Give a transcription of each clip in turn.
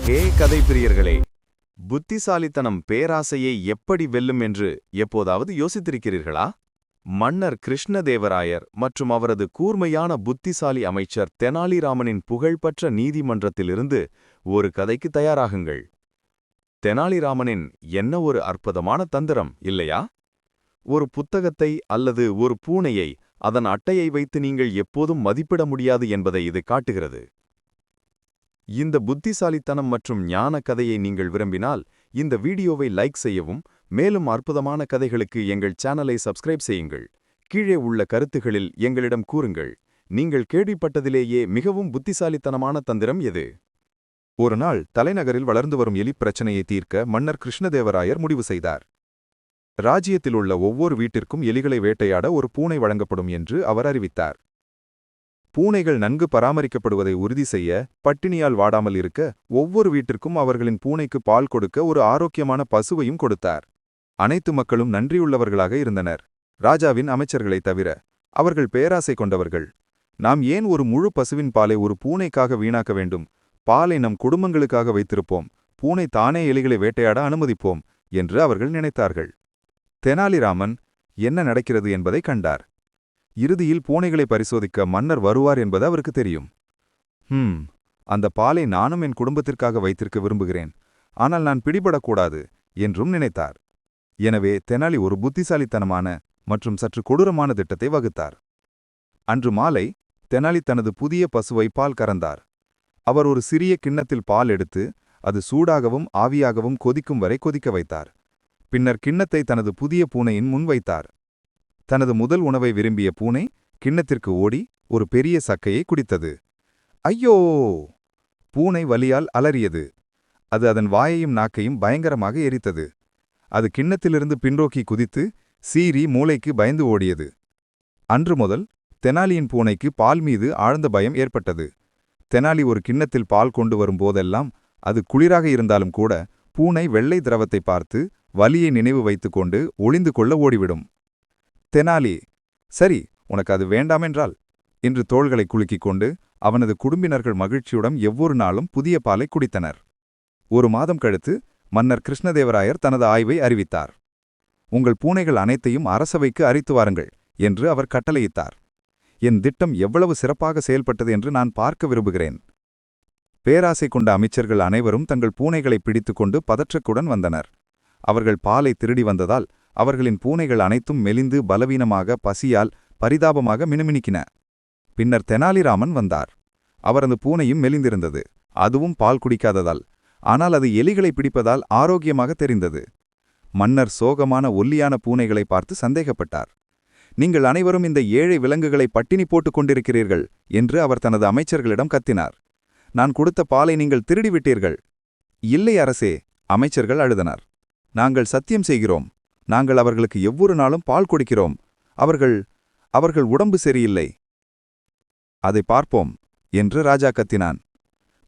ஹே கதை பிரியர்களே, புத்திசாலித்தனம் பேராசையை எப்படி வெல்லும் என்று எப்போதாவது யோசித்திருக்கிறீர்களா? மன்னர் கிருஷ்ணதேவராயர் மற்றும் அவரது கூர்மையான புத்திசாலி அமைச்சர் தெனாலிராமனின் புகழ்பெற்ற நீதிமன்றத்திலிருந்து ஒரு கதைக்கு தயாராகுங்கள். தெனாலிராமனின் என்ன ஒரு அற்புதமான தந்திரம் இல்லையா? ஒரு புத்தகத்தை அல்லது ஒரு பூனையை அதன் அட்டையை வைத்து நீங்கள் எப்போதும் மதிப்பிட முடியாது என்பதை இது காட்டுகிறது. இந்த புத்திசாலித்தனம் மற்றும் ஞான கதையை நீங்கள் விரும்பினால் இந்த வீடியோவை லைக் செய்யவும், மேலும் அற்புதமான கதைகளுக்கு எங்கள் சேனலை சப்ஸ்கிரைப் செய்யுங்கள். கீழே உள்ள கருத்துகளில் எங்களிடம் கூறுங்கள், நீங்கள் கேள்விப்பட்டதிலேயே மிகவும் புத்திசாலித்தனமான தந்திரம் எது? ஒரு நாள் தலைநகரில் வளர்ந்து வரும் எலி பிரச்சனையை தீர்க்க மன்னர் கிருஷ்ணதேவராயர் முடிவு செய்தார். ராஜ்யத்தில் உள்ள ஒவ்வொரு வீட்டிற்கும் எலிகளை வேட்டையாட ஒரு பூனை வழங்கப்படும் என்று அவர் அறிவித்தார். பூனைகள் நன்கு பராமரிக்கப்படுவதை உறுதி செய்ய, பட்டினியால் வாடாமல் இருக்க, ஒவ்வொரு வீட்டிற்கும் அவர்களின் பூனைக்கு பால் கொடுக்க ஒரு ஆரோக்கியமான பசுவையும் கொடுத்தார். அனைத்து மக்களும் நன்றியுள்ளவர்களாக இருந்தனர், ராஜாவின் அமைச்சர்களைத் தவிர. அவர்கள் பேராசை கொண்டவர்கள். நாம் ஏன் ஒரு முழு பசுவின் பாலை ஒரு பூனைக்காக வீணாக்க வேண்டும்? பாலை நம் குடும்பங்களுக்காக வைத்திருப்போம், பூனை தானே எலிகளை வேட்டையாட அனுமதிப்போம் என்று அவர்கள் நினைத்தார்கள். தெனாலிராமன் என்ன நடக்கிறது என்பதை கண்டார். இறுதியில் பூனைகளை பரிசோதிக்க மன்னர் வருவார் என்பது அவருக்கு தெரியும். அந்த பாலை நானும் என் குடும்பத்திற்காக வைத்திருக்க விரும்புகிறேன், ஆனால் நான் பிடிபடக்கூடாது என்றும் நினைத்தார். எனவே தெனாலி ஒரு புத்திசாலித்தனமான மற்றும் சற்று கொடூரமான திட்டத்தை வகுத்தார். அன்று மாலை தெனாலி தனது புதிய பசுவை பால் கறந்தார். அவர் ஒரு சிறிய கிண்ணத்தில் பால் எடுத்து அது சூடாகவும் ஆவியாகவும் கொதிக்கும் வரை கொதிக்க வைத்தார். பின்னர் கிண்ணத்தை தனது புதிய பூனையின் முன் வைத்தார். தனது முதல் உணவை விரும்பிய பூனை கிண்ணத்திற்கு ஓடி ஒரு பெரிய சக்கையை குடித்தது. ஐயோ! பூனை வலியால் அலறியது. அது அதன் வாயையும் நாக்கையும் பயங்கரமாக எரித்தது. அது கிண்ணத்திலிருந்து பின்னோக்கி குதித்து சீறி மூளைக்கு பயந்து ஓடியது. அன்று முதல் தெனாலியின் பூனைக்கு பால் மீது ஆழ்ந்த பயம் ஏற்பட்டது. தெனாலி ஒரு கிண்ணத்தில் பால் கொண்டு வரும் போதெல்லாம், அது குளிராக இருந்தாலும் கூட, பூனை வெள்ளை திரவத்தை பார்த்து வலியை நினைவு வைத்துக்கொண்டு ஒளிந்து கொள்ள ஓடிவிடும். தெனாலி, சரி, உனக்கு அது வேண்டாமென்றால் என்று தோள்களை குலுக்கிக் கொண்டு அவனது குடும்பினர்கள் மகிழ்ச்சியுடன் ஒவ்வொரு நாளும் புதிய பாலை குடித்தனர். ஒரு மாதம் கழித்து மன்னர் கிருஷ்ணதேவராயர் தனது ஆய்வை அறிவித்தார். உங்கள் பூனைகள் அனைத்தையும் அரசவைக்கு அழைத்து வாருங்கள் என்று அவர் கட்டளையிட்டார். என் திட்டம் எவ்வளவு சிறப்பாக செயல்பட்டது என்று நான் பார்க்க விரும்புகிறேன். பேராசை கொண்ட அமைச்சர்கள் அனைவரும் தங்கள் பூனைகளை பிடித்துக்கொண்டு பதற்றக்குடன் வந்தனர். அவர்கள் பாலை திருடி வந்ததால் அவர்களின் பூனைகள் அனைத்தும் மெலிந்து பலவீனமாக பசியால் பரிதாபமாக மினுமினுக்கின. பின்னர் தெனாலிராமன் வந்தார். அவரது பூனையும் மெலிந்திருந்தது, அதுவும் பால் குடிக்காததால். ஆனால் அது எலிகளை பிடிப்பதால் ஆரோக்கியமாக தெரிந்தது. மன்னர் சோகமான ஒல்லியான பூனைகளை பார்த்து சந்தேகப்பட்டார். நீங்கள் அனைவரும் இந்த ஏழை விலங்குகளை பட்டினி போட்டுக் கொண்டிருக்கிறீர்கள் என்று அவர் தனது அமைச்சர்களிடம் கத்தினார். நான் கொடுத்த பாலை நீங்கள் திருடிவிட்டீர்கள். இல்லை அரசே, அமைச்சர்கள் அழுதனர். நாங்கள் சத்தியம் செய்கிறோம், நாங்கள் அவர்களுக்கு ஒவ்வொரு நாளும் பால் கொடுக்கிறோம். அவர்கள் உடம்பு சரியில்லை. அதை பார்ப்போம் என்று ராஜா கத்தினான்.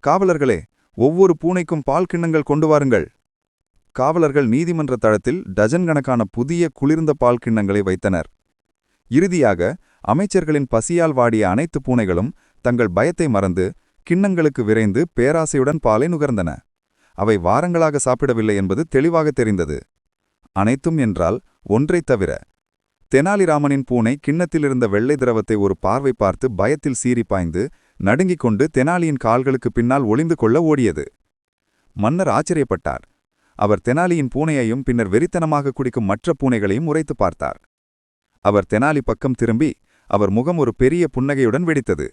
காவலர்களே, ஒவ்வொரு பூனைக்கும் பால் கிண்ணங்கள் கொண்டு வாருங்கள். காவலர்கள் நீதிமன்ற தளத்தில் டஜன் கணக்கான புதிய குளிர்ந்த பால் கிண்ணங்களை வைத்தனர். இறுதியாக அமைச்சர்களின் பசியால் வாடிய அனைத்து பூனைகளும் தங்கள் பயத்தை மறந்து கிண்ணங்களுக்கு விரைந்து பேராசையுடன் பாலை நுகர்ந்தன. அவை வாரங்களாக சாப்பிடவில்லை என்பது தெளிவாக தெரிந்தது. அனைத்தும் என்றால் ஒன்றைத் தவிர. தெனாலிராமனின் பூனை கிண்ணத்திலிருந்த வெள்ளை திரவத்தை ஒரு பார்வை பார்த்து பயத்தில் சீறி பாய்ந்து நடுங்கிக் கொண்டு தெனாலியின் கால்களுக்கு பின்னால் ஒளிந்து கொள்ள ஓடியது. மன்னர் ஆச்சரியப்பட்டார். அவர் தெனாலியின் பூனையையும் பின்னர் வெறித்தனமாக குடிக்கும் மற்ற பூனைகளையும் உரைத்து பார்த்தார். அவர் தெனாலி பக்கம் திரும்பி அவர் முகம் ஒரு பெரிய புன்னகையுடன் வெடித்தது.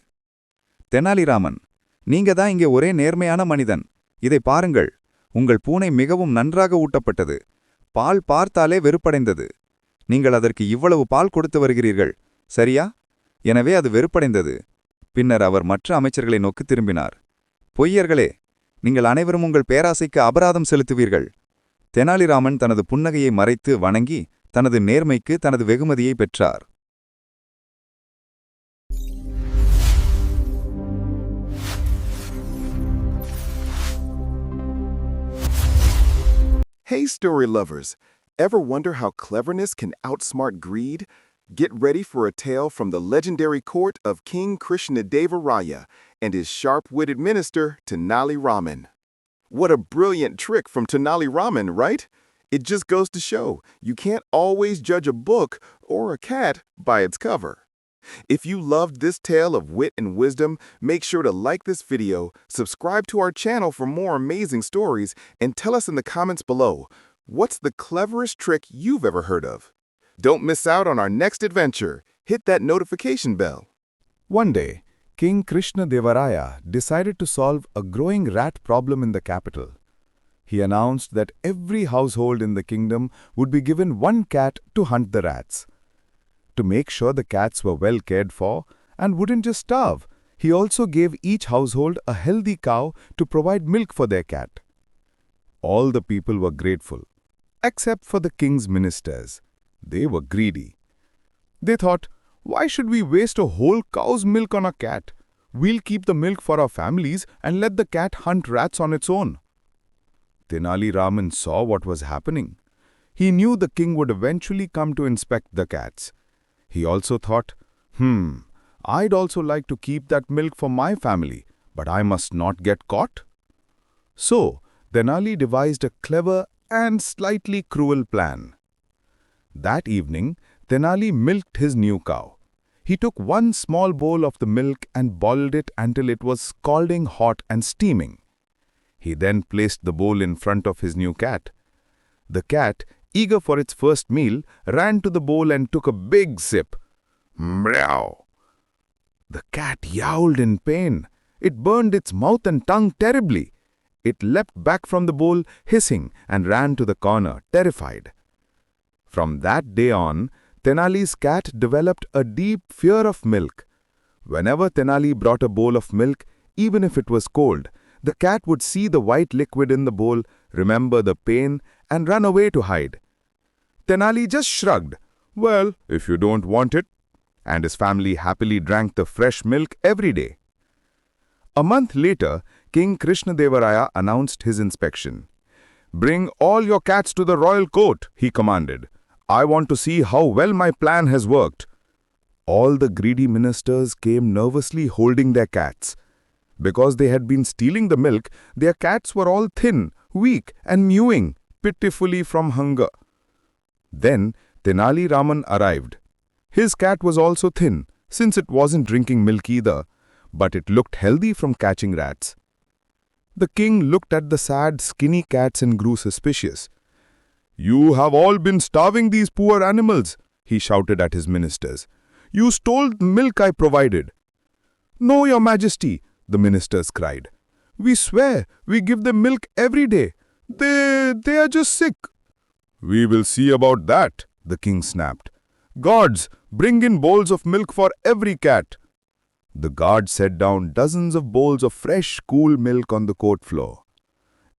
தெனாலிராமன், நீங்க தான் இங்கே ஒரே நேர்மையான மனிதன். இதை பாருங்கள், உங்கள் பூனை மிகவும் நன்றாக ஊட்டப்பட்டது. பால் பார்த்தாலே வெறுப்படைந்தது. நீங்கள் அதற்கு இவ்வளவு பால் கொடுத்து வருகிறீர்கள், சரியா? எனவே அது வெறுப்படைந்தது. பின்னர் அவர் மற்ற அமைச்சர்களை நோக்கி திரும்பினார். பொய்யர்களே, நீங்கள் அனைவரும் உங்கள் பேராசைக்கு அபராதம் செலுத்துவீர்கள். தெனாலிராமன் தனது புன்னகையை மறைத்து வணங்கி தனது நேர்மைக்கு தனது வெகுமதியை பெற்றார். Hey story lovers, ever wonder how cleverness can outsmart greed? Get ready for a tale from the legendary court of King Krishnadeva Raya and his sharp-witted minister Tenali Raman. What a brilliant trick from Tenali Raman, right? It just goes to show you can't always judge a book or a cat by its cover. If you loved this tale of wit and wisdom, make sure to like this video, subscribe to our channel for more amazing stories, and tell us in the comments below, what's the cleverest trick you've ever heard of? Don't miss out on our next adventure. Hit that notification bell. One day, King Krishna-Devaraya decided to solve a growing rat problem in the capital. He announced that every household in the kingdom would be given one cat to hunt the rats. To make sure the cats were well cared for and wouldn't just starve, he also gave each household a healthy cow to provide milk for their cat. All the people were grateful, except for the king's ministers. They were greedy. They thought, why should we waste a whole cow's milk on a cat? We'll keep the milk for our families and let the cat hunt rats on its own. Tenali Raman saw what was happening. He knew the king would eventually come to inspect the cats. He also thought, I'd also like to keep that milk for my family, but I must not get caught. So, Tenali devised a clever and slightly cruel plan. That evening, Tenali milked his new cow. He took one small bowl of the milk and boiled it until it was scalding hot and steaming. He then placed the bowl in front of his new cat. The cat, eager for its first meal, ran to the bowl and took a big sip. Meow! The cat yowled in pain. It burned its mouth and tongue terribly. It leapt back from the bowl, hissing, and ran to the corner, terrified. From that day on, Tenali's cat developed a deep fear of milk. Whenever Tenali brought a bowl of milk, even if it was cold, the cat would see the white liquid in the bowl, remember the pain, and run away to hide. Tenali just shrugged, "Well, if you don't want it," and his family happily drank the fresh milk every day. A month later, King Krishna-Devaraya announced his inspection. "Bring all your cats to the royal court," he commanded. "I want to see how well my plan has worked." All the greedy ministers came nervously holding their cats. Because they had been stealing the milk, their cats were all thin, weak, and mewing pitifully from hunger. Then Tenali Raman arrived. His cat was also thin, since it wasn't drinking milk either, but it looked healthy from catching rats. The king looked at the sad, skinny cats and grew suspicious. "You have all been starving these poor animals," he shouted at his ministers. "You stole the milk I provided." "No, your majesty," the ministers cried. "We swear we give them milk every day. They are just sick." "We will see about that," the king snapped. "Guards, bring in bowls of milk for every cat." The guards set down dozens of bowls of fresh, cool milk on the court floor.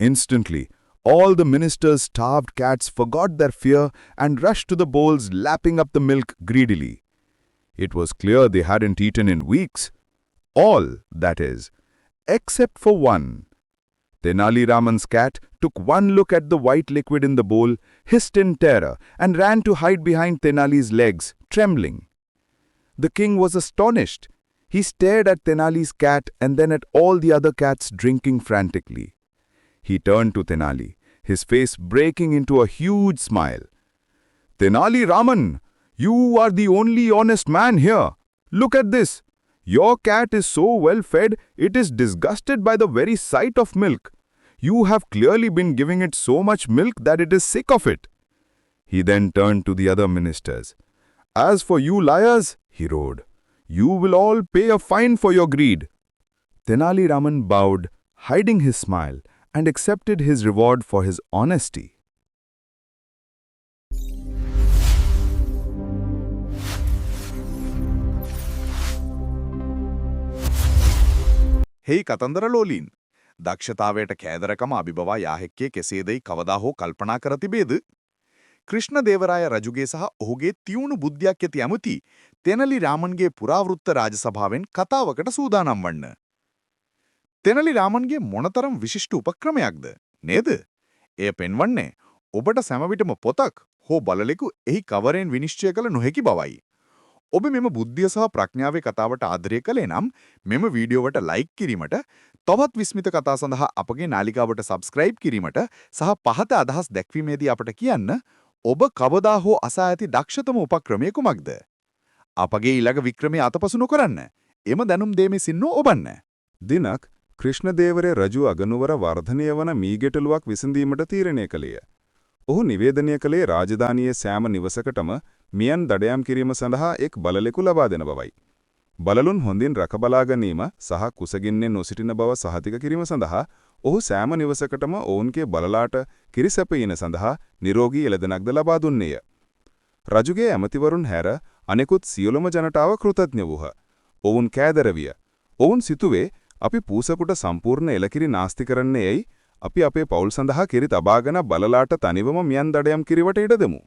Instantly, all the ministers' starved cats forgot their fear and rushed to the bowls, lapping up the milk greedily. It was clear they hadn't eaten in weeks. All, that is, except for one. Tenali Raman's cat took one look at the white liquid in the bowl, hissed in terror, and ran to hide behind Tenali's legs, trembling. The king was astonished. He stared at Tenali's cat and then at all the other cats drinking frantically. He turned to Tenali, his face breaking into a huge smile. "Tenali Raman, you are the only honest man here. Look at this. Your cat is so well fed, it is disgusted by the very sight of milk. You have clearly been giving it so much milk that it is sick of it." He then turned to the other ministers. "As for you liars," he roared, "you will all pay a fine for your greed." Tenali Raman bowed, hiding his smile, and accepted his reward for his honesty. හේ කතන්දරලෝලීන් දක්ෂතාවයට කෑදරකම අභිබවා යාහෙක්කේ කෙසේදයි කවදා හෝ කල්පනා කර තිබේද? ක්‍රිෂ්ණදේවරාය රජුගේ සහ ඔහුගේ තියුණු බුද්ධියක් ඇති ඇමති තෙනලි රාමන්ගේ පුරාවෘත්ත රාජසභාවෙන් කතාවකට සූදානම් වන්න. තෙනලි රාමන්ගේ මොනතරම් විශිෂ්ට උපක්‍රමයක්ද නේද? එය පෙන්වන්නේ ඔබට සැමවිටම පොතක් හෝ බලලෙකු එහි කවරෙන් විනිශ්චය කළ නොහැකි බවයි. ඔබ මෙම බුද්ධිය සහ ප්‍රඥාවේ කතාවට ආදරය කළේ නම් මෙම වීඩියෝවට ලයික් කිරීමට, තවත් විස්මිත කතා සඳහා අපගේ නාලිකාවට සබස්ක්‍රයිබ් කිරීමට සහ පහත අදහස් දැක්වීමේදී අපට කියන්න ඔබ කවදා හෝ අසා ඇති දක්ෂතම උපක්‍රමය කුමක්ද? අපගේ ඊළඟ වික්‍රමයේ අතපසු නොකරන්න. එම දැනුම් දෙමේ සින්නෝ ඔබන්න. දිනක් ක්‍රිෂ්ණදේවරය රජු අගනුවර වර්ධනය වන මීගෙටලුවක් විසඳීමට තීරණය කළේය. ඔහු නිවේදනය කළේ රාජධානියේ සෑම නිවසකටම මියන් දඩයම් කිරීම සඳහා එක් බලලෙකු ලබා දෙන බවයි. බලලුන් හොඳින් රකබලා ගැනීම සහ කුසගින්නේ නොසිටින බව සහතික කිරීම සඳහා ඔහු සෑම නිවසකටම ඔවුන්ගේ බලලාට කිරිසැපයීම සඳහා නිරෝගී එළදෙනක්ද ලබා දුන්නේය. රජුගේ ඇමතිවරුන් හැර අනෙකුත් සියලුම ජනතාව කෘතඥ වූහ. ඔවුන් කෑදර විය. ඔවුන් සිතුවේ අපි පූසකුට සම්පූර්ණ එළකිරි නාස්ති කරන්නේ ඇයි? අපි අපේ පවුල් සඳහා කිරි තබාගෙන බලලාට තනිවම මියන් දඩයම් කිරිවට ඉඩ දෙමු.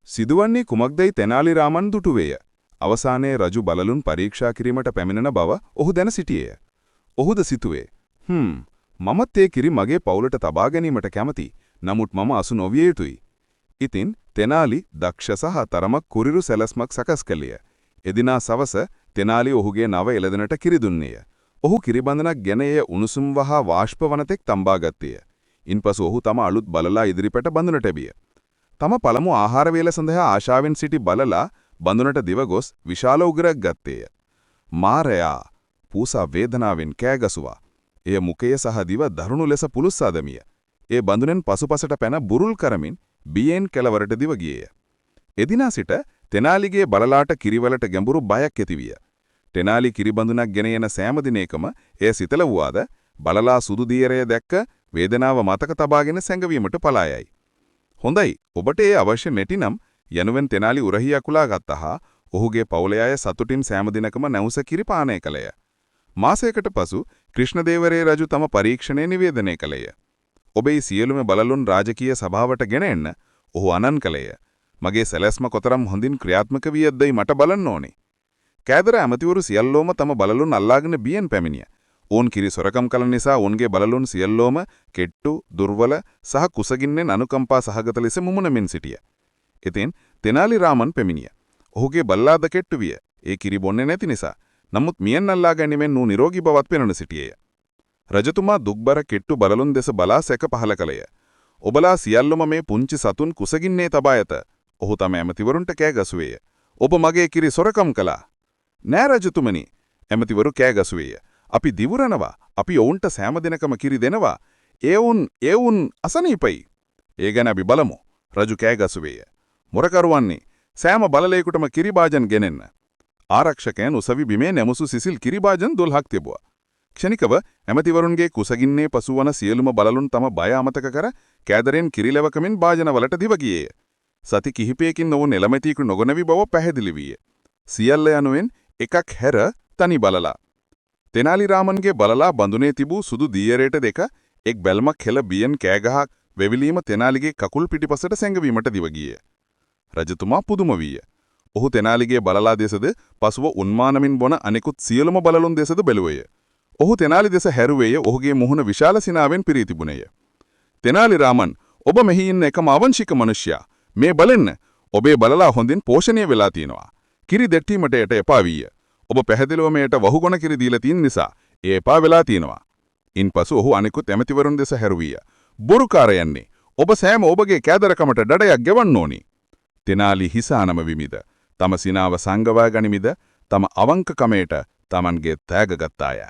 සිදුවන්නේ කුමක්දයි තෙනාලි රාමන් දුටුවේය. අවසානයේ රජු බලලුන් පරීක්ෂා කිරීමට පැමිණෙන බව ඔහු දැන සිටියේය. ඔහුද සිතුවේ, මමත් ඒ කිරි මගේ පවුලට තබා ගැනීමට කැමති. නමුත් මම අසු නොවිය යුතුයි. ඉතින් තෙනාලි දක්ෂ සහ තරමක් කුරිරු සැලැස්මක් සකස් කළේය. එදිනා සවස තෙනාලි ඔහුගේ නව එළදෙනට කිරි දුන්නේය. ඔහු කිරිබඳනක් ගෙන එය උණුසුම් වහා වාෂ්ප වනතෙක් තම්බා ගත්තේය. ඉන්පසු ඔහු තම අලුත් බලලා ඉදිරිපට බඳුනට බිය. තම පළමු ආහාර වේල සඳහා ආශාවෙන් සිටි බලලා බඳුනට දිව ගොස් විශාල උගරක් ගත්තේය. මාරයා පූසා වේදනාවෙන් කෑගසුවා. එය මුඛය සහ දිව දරුණු ලෙස පුලුස්සා දමිය. ඒ බඳුනෙන් පසුපසට පැන බුරුල් කරමින් බියෙන් කෙළවරට දිව ගියේය. එදිනා සිට තෙනාලිගේ බලලාට කිරිවලට ගැඹුරු බයක් ඇතිවිය. තෙනාලි කිරිබඳුනක් ගෙන එන සෑම දිනයකම එය සිතල වුවාද බලලා සුදු දියරය දැක්ක වේදනාව මතක තබාගෙන සැඟවීමට පලා යයි. හොඳයි, ඔබට ඒ අවශ්‍ය නැතිනම් යනුවෙන් තෙනාලි උරහිය අකුලා ගත්තහා ඔහුගේ පවුලේ අය සතුටින් සෑම දිනකම නැවුස කිරි පානය කළේය. මාසයකට පසු ක්‍රිෂ්ණදේවරේ රජු තම පරීක්ෂණය නිවේදනය කළේය. ඔබේ සියලුම බලලුන් රාජකීය සභාවට ගෙන එන්න ඔහු අනන් කළේය. මගේ සැලැස්ම කොතරම් හොඳින් ක්‍රියාත්මක වී ඇද්දයි මට බලන්න ඕනේ. කෑදර ඇමතිවරු සියල්ලෝම තම බලලුන් අල්ලාගෙන බියෙන් පැමිණිය. ඔවුන් කිරි සොරකම් කළ නිසා ඔවුන්ගේ බලලුන් සියල්ලෝම කෙට්ටු, දුර්වල සහ කුසගින්නෙන් අනුකම්පා සහගත ලෙස මුමුණමින් සිටිය. ඉතින් තෙනාලි රාමන් පැමිණිය. ඔහුගේ බල්ලාද කෙට්ටු විය. ඒ කිරි බොන්නේ නැති නිසා. නමුත් මියන් අල්ලා ගැනීමෙන් නූ නිරෝගී බවත් පෙනෙන සිටියේය. රජතුමා දුක්බර කෙට්ටු බලලුන් දෙස බලා සැක පහල කළේය. ඔබලා සියල්ලම මේ පුංචි සතුන් කුසගින්නේ තබා ඇත. ඔහු තම ඇමතිවරුන්ට කෑ ගැසුවේය. ඔබ මගේ කිරි සොරකම් කළා. නෑ රජතුමනි, ඇමතිවරු කෑ ගැසුවේය. අපි දිවුරනවා. අපි ඔවුන්ට සෑම දිනකම කිරි දෙනවා. ඒ වුන් අසනීපයි. ඒ ගැන අපි බලමු. රජු කෑ ගැසුවේය. මොරකරුවන්නේ සෑම බලලේකුටම කිරිභාජන් ගෙනෙන්න. ආරක්ෂකයන් උසවි බිමේ නැමුසු සිසිල් කිරිභාජන් 12ක් තිබුවා. ක්ෂණිකව ඇමතිවරුන්ගේ කුසගින්නේ පසුවන සියලුම බලලුන් තම බය අමතක කර කෑදරෙන් කිරිලැවකමින් භාජනවලට දිව ගියේය. සති කිහිපයකින් ඔවුන් එළමැතියෙකු නොගොනවි බව පැහැදිලි විය. සියල්ල යනුවෙන් එකක් හැර තනි බලලා. තෙනාලි රාමන්ගේ බලලා බඳුනේ තිබූ සුදු දීයරයට දෙක එක් බැල්මක් හෙළ බියෙන් කෑගහක් වෙවිලීම තෙනාලිගේ කකුල් පිටිපසට සැඟවීමට දිව ගියේ. රජතුමා පුදුම විය. ඔහු තෙනාලිගේ බලලා දෙසද පසුව උන්මානමින් බොන අනෙකුත් සියලුම බලලුන් දෙසද බැලුවේය. ඔහු තෙනාලි දෙස හැරුවේය. ඔහුගේ මුහුණ විශාල සිනාවෙන් පිරී තිබුණේය. තෙනාලි රාමන්, ඔබ මෙහි ඉන්න එකම අවංශික මිනිසයා. මේ බලන්න, ඔබේ බලලා හොඳින් පෝෂණය වෙලා තියෙනවා. කිරි දෙට්ටීමට යට එපා විය. ඔබ පැහැදිලිවම යට වහුගොන කිරි දීලා තියෙන නිසා ඒ එපා වෙලා තියෙනවා. ඉන්පසු ඔහු අනෙකුත් ඇමතිවරුන් දෙස හැරුවිය. බොරුකාරයන්නේ, ඔබ සෑම ඔබගේ කෑදරකමට දඩයක් ගෙවන්න ඕනි. තෙනාලි හිසානම විමිද. තම සිනාව සංගවා ගනිමිද තම අවංකකමයට තමන්ගේ තෑග ගත්තාය.